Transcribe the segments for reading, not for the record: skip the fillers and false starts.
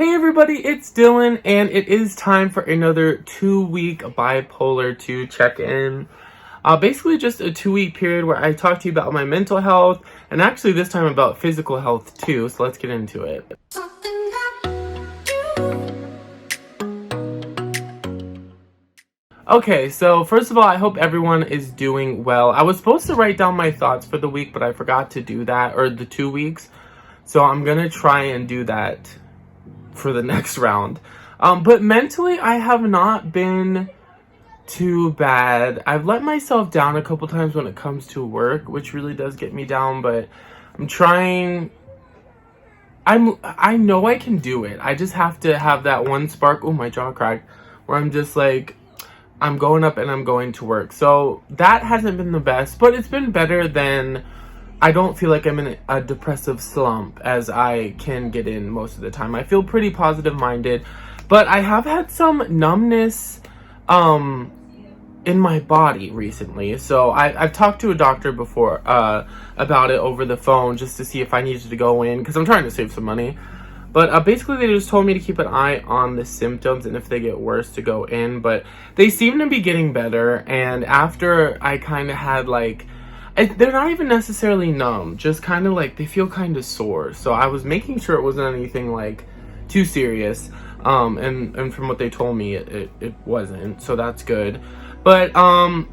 Hey everybody, it's Dylan, and it is time for another 2-week Bipolar 2 check-in. Basically just a 2-week period where I talk to you about my mental health, and actually this time about physical health too, so let's get into it. Okay, so first of all, I hope everyone is doing well. I was supposed to write down my thoughts for the week, but I forgot to do that, or the 2 weeks, so I'm gonna try and do that for the next round. But mentally, I have not been too bad. I've let myself down a couple times when it comes to work, which really does get me down, but I'm trying. I know I can do it. I just have to have that one spark. Oh, my jaw cracked. Where I'm just like, I'm going up and I'm going to work. So that hasn't been the best, but it's been better than. I don't feel like I'm in a depressive slump as I can get in most of the time. I feel pretty positive minded, but I have had some numbness in my body recently. So I've talked to a doctor before about it over the phone just to see if I needed to go in because I'm trying to save some money. But basically they just told me to keep an eye on the symptoms and if they get worse to go in. But they seem to be getting better, and after I kind of had like, they're not even necessarily numb, just kind of like they feel kind of sore. So I was making sure it wasn't anything like too serious. And from what they told me, it wasn't. So that's good. But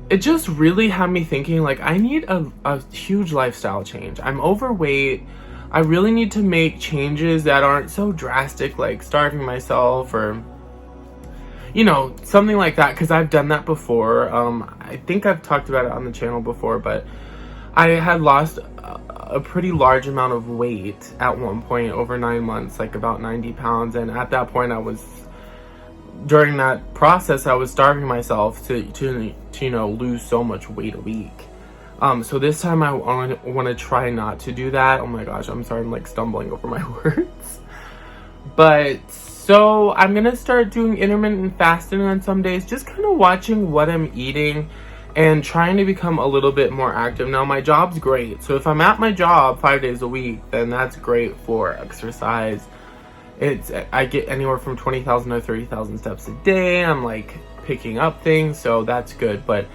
it just really had me thinking like I need a huge lifestyle change. I'm overweight. I really need to make changes that aren't so drastic, like starving myself or something like that, because I've done that before. I think I've talked about it on the channel before, but I had lost a pretty large amount of weight at one point over 9 months, like about 90 pounds. And at that point, during that process, I was starving myself to lose so much weight a week. So this time I want to try not to do that. Oh my gosh, I'm sorry, I'm like stumbling over my words. But so I'm going to start doing intermittent fasting on some days, just kind of watching what I'm eating and trying to become a little bit more active. Now, my job's great. So if I'm at my job 5 days a week, then that's great for exercise. I get anywhere from 20,000 to 30,000 steps a day. I'm like picking up things, so that's good. But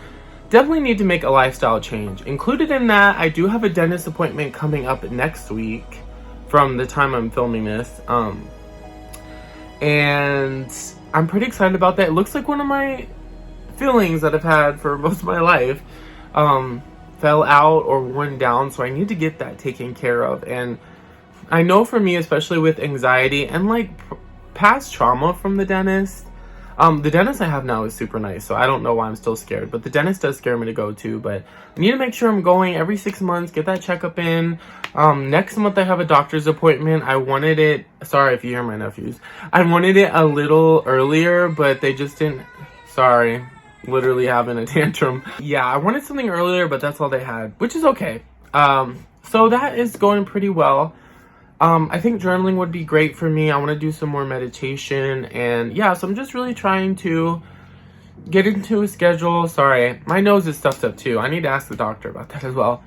definitely need to make a lifestyle change. Included in that, I do have a dentist appointment coming up next week from the time I'm filming this. And I'm pretty excited about that. It looks like one of my fillings that I've had for most of my life fell out or worn down, so I need to get that taken care of. And I know for me, especially with anxiety and like past trauma from the dentist I have now is super nice, so I don't know why I'm still scared, but the dentist does scare me to go to. But I need to make sure I'm going every 6 months, get that checkup in. Next month I have a doctor's appointment. I wanted it, sorry if you hear my nephews, I wanted it a little earlier, but they just didn't. Sorry, literally having a tantrum. Yeah, I wanted something earlier, but that's all they had, which is okay. So that is going pretty well. I think journaling would be great for me. I want to do some more meditation, and yeah, so I'm just really trying to get into a schedule. Sorry, my nose is stuffed up too. I need to ask the doctor about that as well,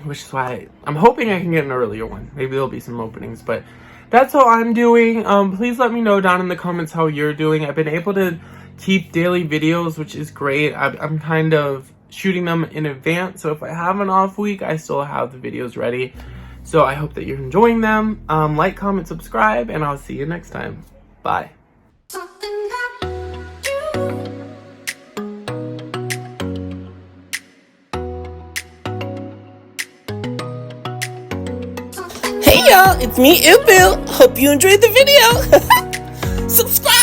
which is why I'm hoping I can get an earlier one. Maybe there'll be some openings, but that's all I'm doing. Please let me know down in the comments how you're doing. I've been able to keep daily videos, which is great. I'm kind of shooting them in advance, so if I have an off week, I still have the videos ready. So I hope that you're enjoying them. Like, comment, subscribe, and I'll see you next time. Bye. Hey y'all, it's me, Ibil. Hope you enjoyed the video. Subscribe!